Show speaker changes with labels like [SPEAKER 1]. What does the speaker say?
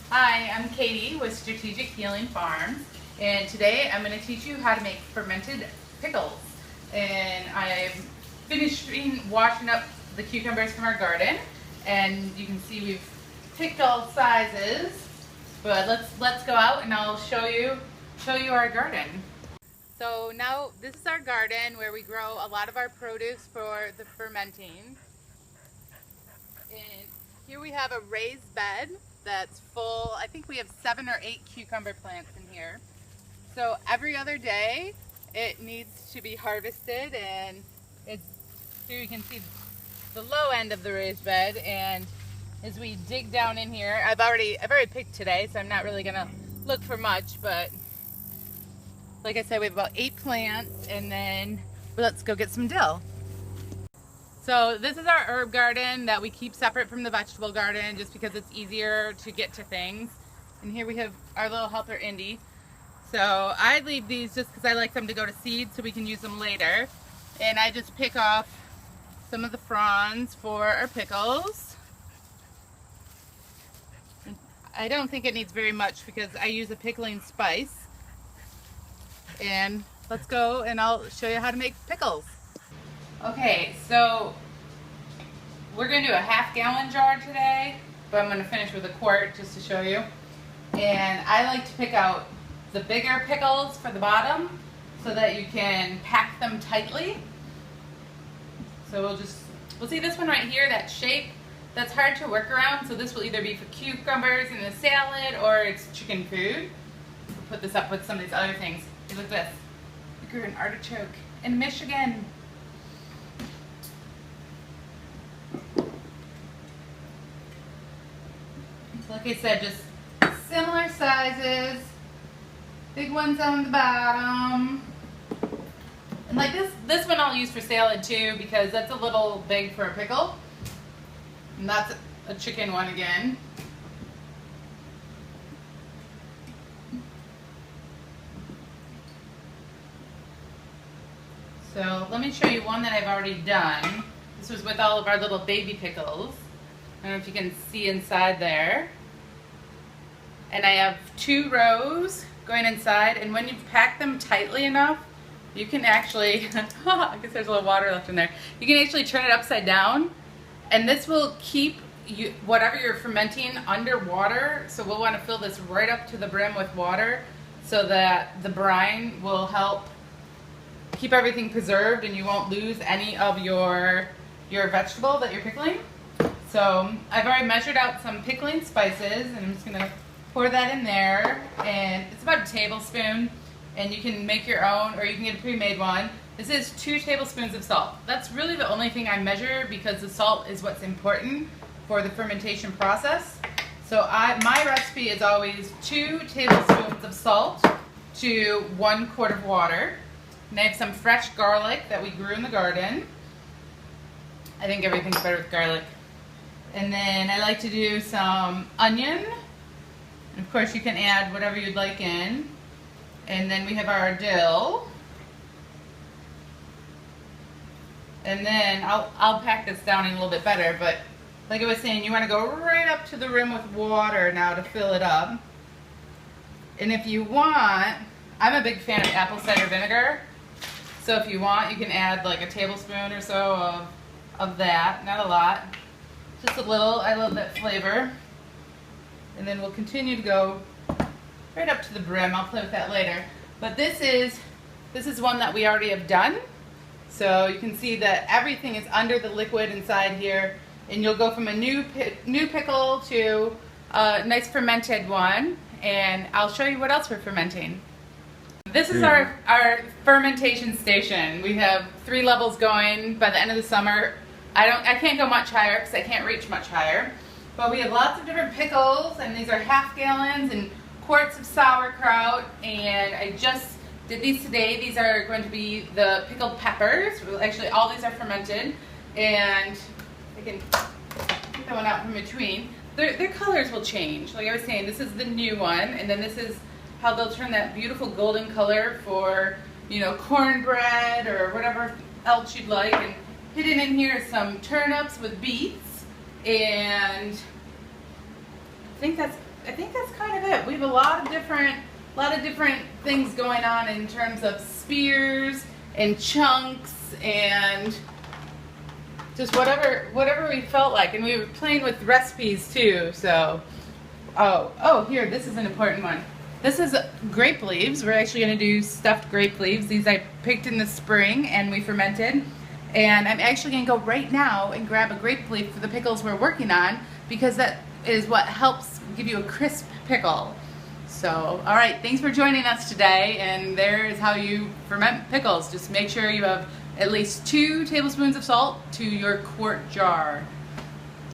[SPEAKER 1] Hi, I'm Katie with Strategic Healing Farms, and today I'm going to teach you how to make fermented pickles. And I'm finishing washing up the cucumbers from our garden, and you can see we've picked all sizes. But let's go out and I'll show you our garden. So now this is our garden where we grow a lot of our produce for the fermenting. And here we have a raised bed that's full. I think we have 7 or 8 cucumber plants in here. So every other day it needs to be harvested, and it's here you can see the low end of the raised bed. And as we dig down in here, I've already picked today, so I'm not really gonna look for much, but like I said, we have about 8 plants, and then let's go get some dill. So this is our herb garden that we keep separate from the vegetable garden just because it's easier to get to things. And here we have our little helper Indy. So I leave these just because I like them to go to seed so we can use them later. And I just pick off some of the fronds for our pickles. I don't think it needs very much because I use a pickling spice. And let's go and I'll show you how to make pickles. Okay, so we're going to do a half-gallon jar today, but I'm going to finish with a quart just to show you. And I like to pick out the bigger pickles for the bottom so that you can pack them tightly. So we'll see this one right here, that shape, that's hard to work around. So this will either be for cucumbers in a salad or it's chicken food. We'll put this up with some of these other things. Hey, look at this. We grew an artichoke in Michigan. Like I said, just similar sizes, big ones on the bottom. And like this one I'll use for salad too because that's a little big for a pickle. And that's a chicken one again. So let me show you one that I've already done. This was with all of our little baby pickles. I don't know if you can see inside there. And I have 2 rows going inside, and when you've packed them tightly enough, you can actually, I guess there's a little water left in there, you can actually turn it upside down, and this will keep whatever you're fermenting underwater. So we'll want to fill this right up to the brim with water so that the brine will help keep everything preserved and you won't lose any of your vegetable that you're pickling. So I've already measured out some pickling spices, and I'm just going to pour that in there, and it's about a tablespoon, and you can make your own or you can get a pre-made one. This is 2 tablespoons of salt. That's really the only thing I measure because the salt is what's important for the fermentation process. So my recipe is always 2 tablespoons of salt to 1 quart of water. And I have some fresh garlic that we grew in the garden. I think everything's better with garlic. And then I like to do some onion. And of course you can add whatever you'd like in. And then we have our dill. And then I'll pack this down in a little bit better, but like I was saying, you want to go right up to the rim with water now to fill it up. And if you want, I'm a big fan of apple cider vinegar. So if you want, you can add like a tablespoon or so of that, not a lot. Just a little. I love that flavor. And then we'll continue to go right up to the brim. I'll play with that later. But this is one that we already have done. So you can see that everything is under the liquid inside here. And you'll go from a new pickle to a nice fermented one. And I'll show you what else we're fermenting. This is our fermentation station. We have 3 levels going. By the end of the summer, I can't go much higher because I can't reach much higher. But we have lots of different pickles, and these are half gallons and quarts of sauerkraut. And I just did these today. These are going to be the pickled peppers. Actually, all these are fermented, and I can get that one out from between. Their colors will change. Like I was saying, this is the new one, and then this is how they'll turn that beautiful golden color for, you know, cornbread or whatever else you'd like. And hidden in here is some turnips with beets, and I think that's think that's kind of it. We have a lot of different things going on in terms of spears and chunks and just whatever we felt like. And we were playing with recipes too. So, oh, here, this is an important one. This is grape leaves. We're actually going to do stuffed grape leaves. These I picked in the spring and we fermented. And I'm actually going to go right now and grab a grape leaf for the pickles we're working on, because that is what helps give you a crisp pickle. So, all right, thanks for joining us today. And there is how you ferment pickles. Just make sure you have at least 2 tablespoons of salt to your quart jar.